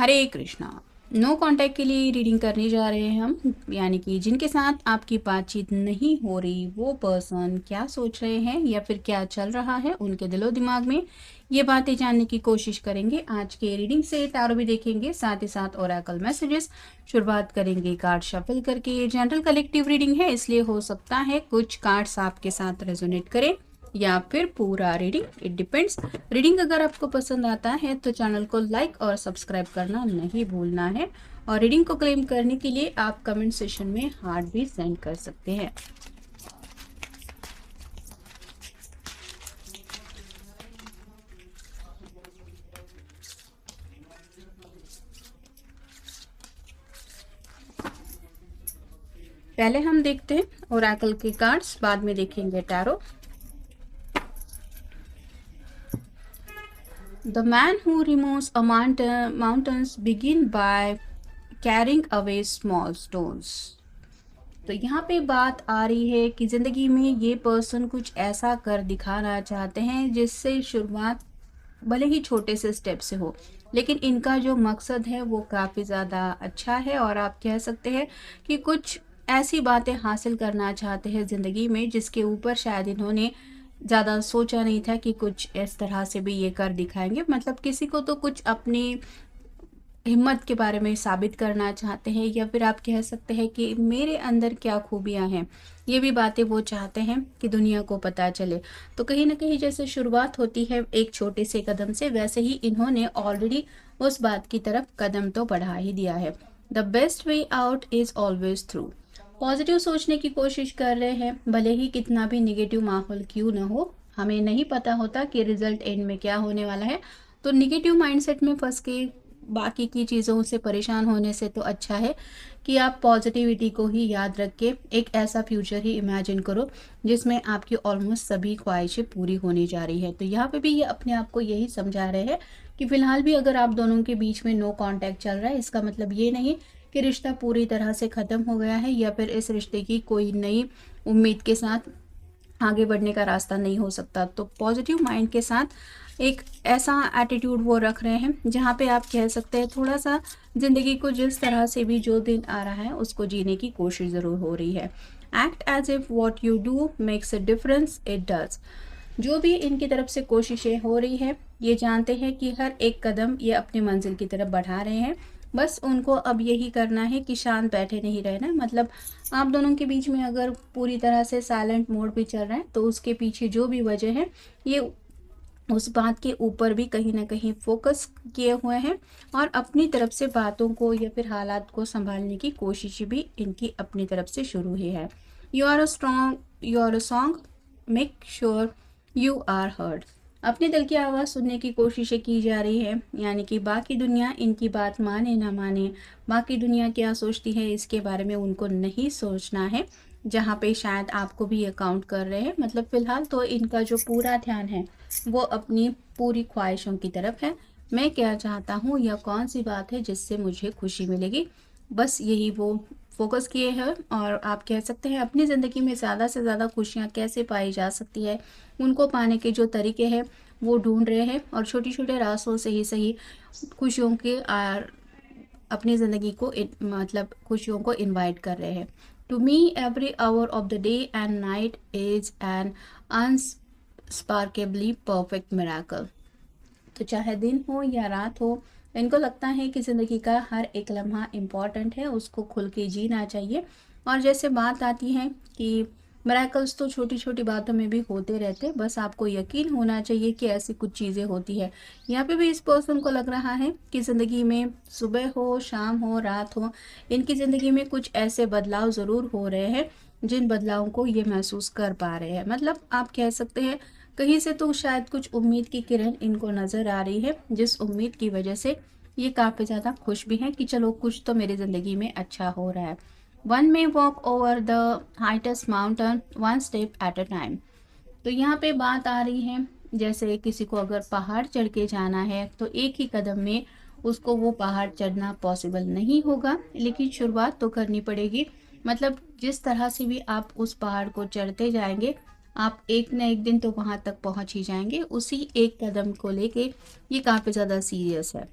हरे Krishna. No contact के लिए reading करने जा रहे हैं हम, यानी कि जिनके साथ आपकी बातचीत नहीं हो रही वो पर्सन क्या सोच रहे हैं या फिर क्या चल रहा है उनके दिलो दिमाग में, ये बातें जानने की कोशिश करेंगे। आज के रीडिंग से टैरो भी देखेंगे, साथ ही साथ ओरेकल मैसेजेस। शुरुआत करेंगे कार्ड शफल करके। ये जनरल कलेक्टिव रीडिंग है, इसलिए हो सकता है कुछ कार्ड्स आपके साथ रेजोनेट करें या फिर पूरा रीडिंग, इट डिपेंड्स। रीडिंग अगर आपको पसंद आता है तो चैनल को लाइक और सब्सक्राइब करना नहीं भूलना है। और रीडिंग को क्लेम करने के लिए आप कमेंट सेशन में हार्ट भी सेंड कर सकते हैं। पहले हम देखते हैं ओरेकल के कार्ड्स, बाद में देखेंगे tarot. The man who removes a mountains begin by carrying away small stones। तो यहाँ पे बात आ रही है कि ज़िंदगी में ये पर्सन कुछ ऐसा कर दिखाना चाहते हैं जिससे शुरुआत भले ही छोटे से स्टेप से हो, लेकिन इनका जो मकसद है वो काफ़ी ज़्यादा अच्छा है। और आप कह सकते हैं कि कुछ ऐसी बातें हासिल करना चाहते हैं ज़िंदगी में जिसके ऊपर शायद इन्होंने ज़्यादा सोचा नहीं था कि कुछ इस तरह से भी ये कर दिखाएंगे। मतलब किसी को तो कुछ अपनी हिम्मत के बारे में साबित करना चाहते हैं, या फिर आप कह सकते हैं कि मेरे अंदर क्या खूबियां हैं, ये भी बातें वो चाहते हैं कि दुनिया को पता चले। तो कहीं ना कहीं जैसे शुरुआत होती है एक छोटे से कदम से, वैसे ही इन्होंने ऑलरेडी उस बात की तरफ कदम तो बढ़ा ही दिया है। The best way out is always through. Positive सोचने की कोशिश कर रहे हैं, भले ही कितना भी निगेटिव माहौल क्यों ना हो। हमें नहीं पता होता कि रिजल्ट एंड में क्या होने वाला है, तो निगेटिव माइंडसेट में फंस के बाकी की चीज़ों से परेशान होने से तो अच्छा है कि आप पॉजिटिविटी को ही याद रख के एक ऐसा फ्यूचर ही इमेजिन करो जिसमें आपकी ऑलमोस्ट सभी ख्वाहिशें पूरी होने जा रही है। तो यहाँ पे भी ये अपने आप को यही समझा रहे हैं कि फिलहाल भी अगर आप दोनों के बीच में नो कांटेक्ट चल रहा है, इसका मतलब ये नहीं कि रिश्ता पूरी तरह से ख़त्म हो गया है या फिर इस रिश्ते की कोई नई उम्मीद के साथ आगे बढ़ने का रास्ता नहीं हो सकता। तो पॉजिटिव माइंड के साथ एक ऐसा एटीट्यूड वो रख रहे हैं जहाँ पे आप कह सकते हैं थोड़ा सा ज़िंदगी को जिस तरह से भी जो दिन आ रहा है उसको जीने की कोशिश ज़रूर हो रही है। Act as if what you do makes a difference, it does. जो भी इनकी तरफ से कोशिशें हो रही है, ये जानते हैं कि हर एक कदम ये अपनी मंजिल की तरफ बढ़ा रहे हैं। बस उनको अब यही करना है कि शांत बैठे नहीं रहना। मतलब आप दोनों के बीच में अगर पूरी तरह से साइलेंट मोड भी चल रहा है तो उसके पीछे जो भी वजह है ये उस बात के ऊपर भी कहीं ना कहीं फोकस किए हुए हैं और अपनी तरफ से बातों को या फिर हालात को संभालने की कोशिश भी इनकी अपनी तरफ से शुरू हुई है। You are a strong, you are a song, make sure you are heard. अपने दिल की आवाज़ सुनने की कोशिशें की जा रही है, यानी कि बाकी दुनिया इनकी बात माने ना माने, बाकी दुनिया क्या सोचती है इसके बारे में उनको नहीं सोचना है। जहाँ पे शायद आपको भी ये काउंट कर रहे हैं। मतलब फ़िलहाल तो इनका जो पूरा ध्यान है वो अपनी पूरी ख्वाहिशों की तरफ है। मैं क्या चाहता हूँ या कौन सी बात है जिससे मुझे खुशी मिलेगी, बस यही वो फोकस किए हैं। और आप कह सकते हैं अपनी ज़िंदगी में ज़्यादा से ज़्यादा खुशियाँ कैसे पाई जा सकती है, उनको पाने के जो तरीके हैं वो ढूंढ रहे हैं और छोटे छोटे रास्तों से ही सही खुशियों के अपनी ज़िंदगी को मतलब खुशियों को इनवाइट कर रहे हैं। To me every hour of the day and night is an unspeakably perfect miracle. तो चाहे दिन हो या रात हो, इनको लगता है कि ज़िंदगी का हर एक लम्हा इम्पॉर्टेंट है, उसको खुल के जीना चाहिए। और जैसे बात आती है कि मिरेकल्स तो छोटी छोटी बातों में भी होते रहते, बस आपको यकीन होना चाहिए कि ऐसी कुछ चीज़ें होती है। यहाँ पे भी इस पर्सन को लग रहा है कि ज़िंदगी में सुबह हो, शाम हो, रात हो, इनकी ज़िंदगी में कुछ ऐसे बदलाव ज़रूर हो रहे हैं जिन बदलावों को ये महसूस कर पा रहे हैं। मतलब आप कह सकते हैं कहीं से तो शायद कुछ उम्मीद की किरण इनको नज़र आ रही है, जिस उम्मीद की वजह से ये काफ़ी ज़्यादा खुश भी हैं कि चलो कुछ तो मेरी ज़िंदगी में अच्छा हो रहा है। One may walk over the highest mountain one step at a time. तो यहाँ पे बात आ रही है जैसे किसी को अगर पहाड़ चढ़ के जाना है तो एक ही कदम में उसको वो पहाड़ चढ़ना पॉसिबल नहीं होगा, लेकिन शुरुआत तो करनी पड़ेगी। मतलब जिस तरह से भी आप उस पहाड़ को चढ़ते जाएंगे, आप एक न एक दिन तो वहाँ तक पहुँच ही जाएंगे। उसी एक कदम को लेके ये काफ़ी ज़्यादा सीरियस है।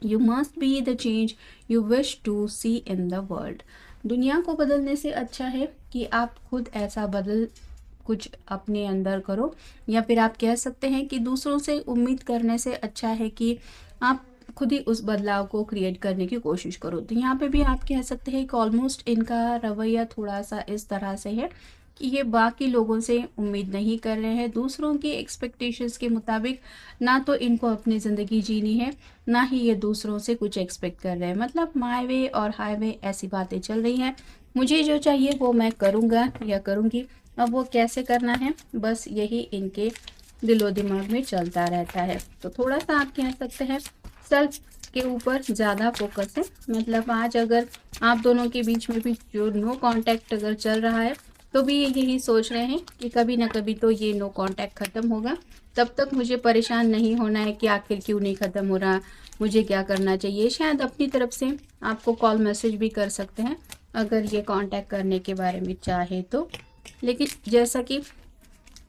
You must be the change you wish to see in the world. दुनिया को बदलने से अच्छा है कि आप खुद ऐसा बदल कुछ अपने अंदर करो, या फिर आप कह सकते हैं कि दूसरों से उम्मीद करने से अच्छा है कि आप खुद ही उस बदलाव को क्रिएट करने की कोशिश करो। तो यहाँ पे भी आप कह सकते हैं कि ऑलमोस्ट इनका रवैया थोड़ा सा इस तरह से है कि ये बाकी लोगों से उम्मीद नहीं कर रहे हैं, दूसरों की एक्सपेक्टेशंस के मुताबिक ना तो इनको अपनी ज़िंदगी जीनी है, ना ही ये दूसरों से कुछ एक्सपेक्ट कर रहे हैं। मतलब माय वे और हाईवे ऐसी बातें चल रही हैं, मुझे जो चाहिए वो मैं करूँगा या करूँगी। अब वो कैसे करना है, बस यही इनके दिलो दिमाग में चलता रहता है। तो थोड़ा सा आप कह सकते हैं सेल्फ के ऊपर ज़्यादा फोकस है। मतलब आज अगर आप दोनों के बीच में भी जो नो कांटेक्ट अगर चल रहा है, तो भी ये यही सोच रहे हैं कि कभी ना कभी तो ये नो कांटेक्ट ख़त्म होगा, तब तक मुझे परेशान नहीं होना है कि आखिर क्यों नहीं ख़त्म हो रहा, मुझे क्या करना चाहिए। शायद अपनी तरफ से आपको कॉल मैसेज भी कर सकते हैं अगर ये कांटेक्ट करने के बारे में चाहे तो। लेकिन जैसा कि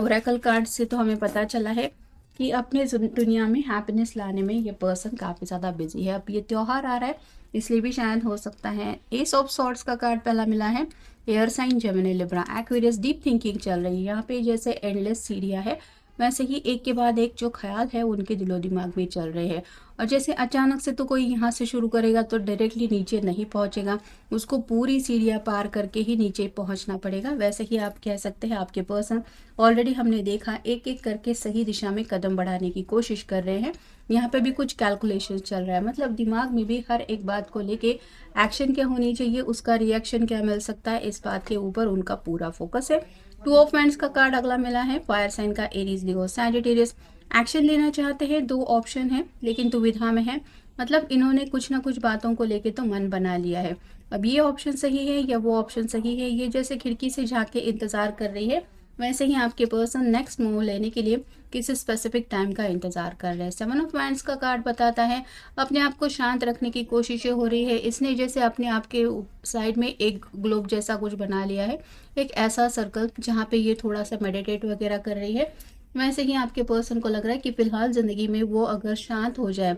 ओरेकल कार्ड से तो हमें पता चला है कि अपने दुनिया में हैप्पीनेस लाने में ये पर्सन काफ़ी ज़्यादा बिजी है। अब ये त्यौहार आ रहा है, इसलिए भी शायद हो सकता है। एस ऑफ सॉर्ड्स का कार्ड पहला मिला है। Air sign, Gemini, Libra, Aquarius, deep thinking चल रही है यहाँ पे। जैसे एंडलेस सीढ़ियाँ है, वैसे ही एक के बाद एक जो ख्याल है उनके दिलो दिमाग में चल रहे हैं। और जैसे अचानक से तो कोई यहाँ से शुरू करेगा तो डायरेक्टली नीचे नहीं पहुँचेगा, उसको पूरी सीढ़ियाँ पार करके ही नीचे पहुँचना पड़ेगा। वैसे ही आप कह सकते हैं आपके पर्सन ऑलरेडी हमने देखा एक एक करके सही दिशा में कदम बढ़ाने की कोशिश कर रहे हैं। यहाँ पे भी कुछ कैलकुलेशन चल रहा है, मतलब दिमाग में भी हर एक बात को लेके एक्शन क्या होनी चाहिए, उसका रिएक्शन क्या मिल सकता है, इस बात के ऊपर उनका पूरा फोकस है। टू ऑफ वांड्स का कार्ड अगला मिला है। फायर साइन का एरीज, लियो, सैजिटेरियस। एक्शन लेना चाहते हैं, दो ऑप्शन है लेकिन दुविधा में है। मतलब इन्होंने कुछ ना कुछ बातों को लेके तो मन बना लिया है। अब ये ऑप्शन सही है या वो ऑप्शन सही है, ये जैसे खिड़की से झांक के इंतजार कर रही है, वैसे ही आपके पर्सन नेक्स्ट मूव लेने के लिए किसी स्पेसिफिक टाइम का इंतजार कर रहे हैं। सेवन ऑफ वांड्स का कार्ड बताता है अपने आप को शांत रखने की कोशिशें हो रही है। इसने जैसे अपने आप के साइड में एक ग्लोब जैसा कुछ बना लिया है, एक ऐसा सर्कल जहाँ पे ये थोड़ा सा मेडिटेट वगैरह कर रही है। वैसे ही आपके पर्सन को लग रहा है कि फिलहाल ज़िंदगी में वो अगर शांत हो जाए,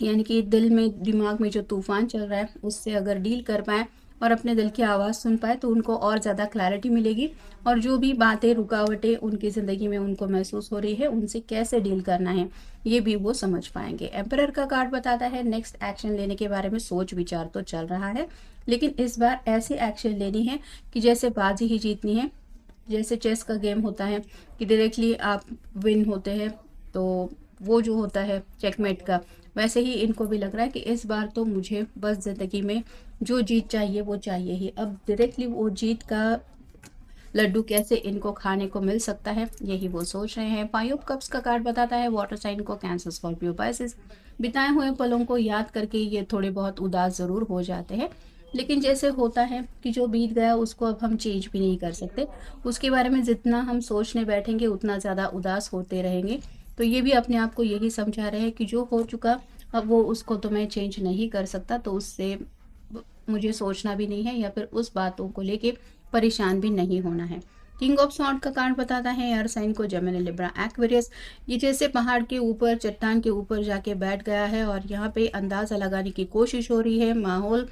यानी कि दिल में दिमाग में जो तूफान चल रहा है उससे अगर डील कर पाए और अपने दिल की आवाज़ सुन पाए, तो उनको और ज़्यादा क्लैरिटी मिलेगी। और जो भी बातें रुकावटें उनकी ज़िंदगी में उनको महसूस हो रही है, उनसे कैसे डील करना है ये भी वो समझ पाएंगे। एम्परर का कार्ड बताता है नेक्स्ट एक्शन लेने के बारे में सोच विचार तो चल रहा है, लेकिन इस बार ऐसे एक्शन लेनी है कि जैसे बाजी ही जीतनी है। जैसे चेस का गेम होता है कि डायरेक्टली आप विन होते हैं, तो वो जो होता है चेकमेट का, वैसे ही इनको भी लग रहा है कि इस बार तो मुझे बस ज़िंदगी में जो जीत चाहिए वो चाहिए ही। अब डायरेक्टली वो जीत का लड्डू कैसे इनको खाने को मिल सकता है, यही वो सोच रहे हैं। फाइव ऑफ कप्स का कार्ड बताता है वाटर साइन को कैंसर, स्कॉर्पियो, पाइसेस। बिताए हुए पलों को याद करके ये थोड़े बहुत उदास ज़रूर हो जाते हैं, लेकिन जैसे होता है कि जो बीत गया उसको अब हम चेंज भी नहीं कर सकते। उसके बारे में जितना हम सोचने बैठेंगे उतना ज़्यादा उदास होते रहेंगे। तो ये भी अपने आप को यही समझा रहे हैं कि जो हो चुका अब वो उसको तो मैं चेंज नहीं कर सकता, तो उससे मुझे सोचना भी नहीं है या फिर उस बातों को लेके परेशान भी नहीं होना है। किंग ऑफ सॉर्ड का कार्ड बताता है एयर साइन को जेमिनी, लिब्रा, एक्वेरियस। ये जैसे पहाड़ के ऊपर चट्टान के ऊपर जाके बैठ गया है और यहाँ पे अंदाज़ा लगाने की कोशिश हो रही है माहौल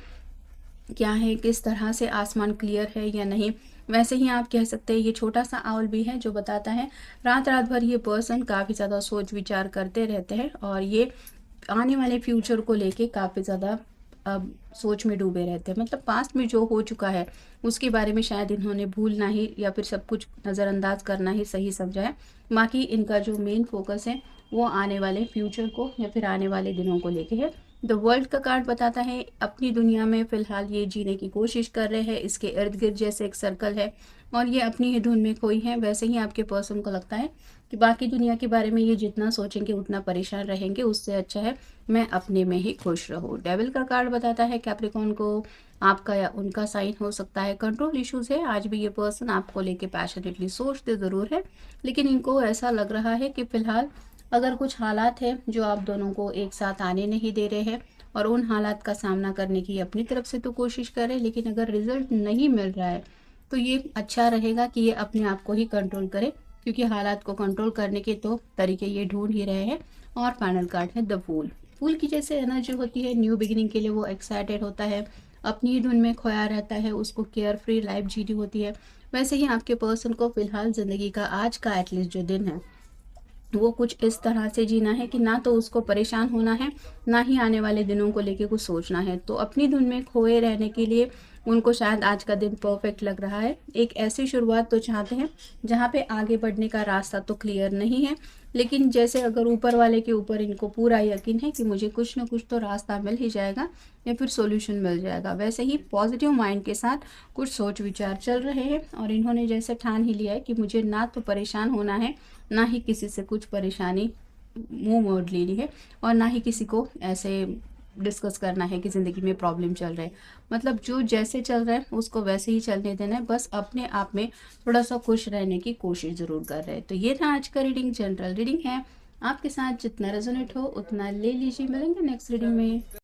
क्या है, किस तरह से आसमान क्लियर है या नहीं। वैसे ही आप कह सकते हैं ये छोटा सा आउल भी है जो बताता है रात रात भर ये पर्सन काफ़ी ज़्यादा सोच विचार करते रहते हैं और ये आने वाले फ्यूचर को लेके काफ़ी ज़्यादा अब सोच में डूबे रहते हैं। मतलब पास्ट में जो हो चुका है उसके बारे में शायद इन्होंने भूलना ही या फिर सब कुछ नज़रअंदाज करना ही सही समझा है। बाकी इनका जो मेन फोकस है वो आने वाले फ्यूचर को या फिर आने वाले दिनों को लेके है। द वर्ल्ड का कार्ड बताता है अपनी दुनिया में फ़िलहाल ये जीने की कोशिश कर रहे हैं, इसके इर्द गिर्द जैसे एक सर्कल है और ये अपनी ही धुन में खोई है। वैसे ही आपके पर्सन को लगता है कि बाकी दुनिया के बारे में ये जितना सोचेंगे उतना परेशान रहेंगे, उससे अच्छा है मैं अपने में ही खुश रहूँ। डेविल का कार्ड बताता है कैप्रिकॉर्न को आपका या उनका साइन हो सकता है कंट्रोल इश्यूज है। आज भी ये पर्सन आपको लेके पैशनेटली सोचते ज़रूर है, लेकिन इनको ऐसा लग रहा है कि फ़िलहाल अगर कुछ हालात हैं जो आप दोनों को एक साथ आने नहीं दे रहे हैं और उन हालात का सामना करने की अपनी तरफ से तो कोशिश करें, लेकिन अगर रिजल्ट नहीं मिल रहा है तो ये अच्छा रहेगा कि ये अपने आप को ही कंट्रोल करे, क्योंकि हालात को कंट्रोल करने के तो तरीके ये ढूंढ ही रहे हैं। और फाइनल कार्ड है द फूल। फूल की जैसे एनर्जी होती है, न्यू बिगिनिंग के लिए वो एक्साइटेड होता है, अपनी ही धुन में खोया रहता है, उसको केयर फ्री लाइफ जीनी होती है। वैसे ही आपके पर्सन को फिलहाल ज़िंदगी का आज का एटलीस्ट जो दिन है, वो कुछ इस तरह से जीना है कि ना तो उसको परेशान होना है, ना ही आने वाले दिनों को लेके कुछ सोचना है। तो अपनी धुन में खोए रहने के लिए उनको शायद आज का दिन परफेक्ट लग रहा है। एक ऐसी शुरुआत तो चाहते हैं जहाँ पे आगे बढ़ने का रास्ता तो क्लियर नहीं है, लेकिन जैसे अगर ऊपर वाले के ऊपर इनको पूरा यकीन है कि मुझे कुछ ना कुछ तो रास्ता मिल ही जाएगा या फिर सॉल्यूशन मिल जाएगा। वैसे ही पॉजिटिव माइंड के साथ कुछ सोच विचार चल रहे हैं और इन्होंने जैसे ठान ही लिया है कि मुझे ना तो परेशान होना है, ना ही किसी से कुछ परेशानी मुंह मोड़ लेनी है, और ना ही किसी को ऐसे डिस्कस करना है कि ज़िंदगी में प्रॉब्लम चल रहे हैं। मतलब जो जैसे चल रहा है उसको वैसे ही चलने देना है, बस अपने आप में थोड़ा सा खुश रहने की कोशिश ज़रूर कर रहे हैं। तो ये था आज का रीडिंग, जनरल रीडिंग है, आपके साथ जितना रेजोनेट हो उतना ले लीजिए। मिलेंगे नेक्स्ट रीडिंग में।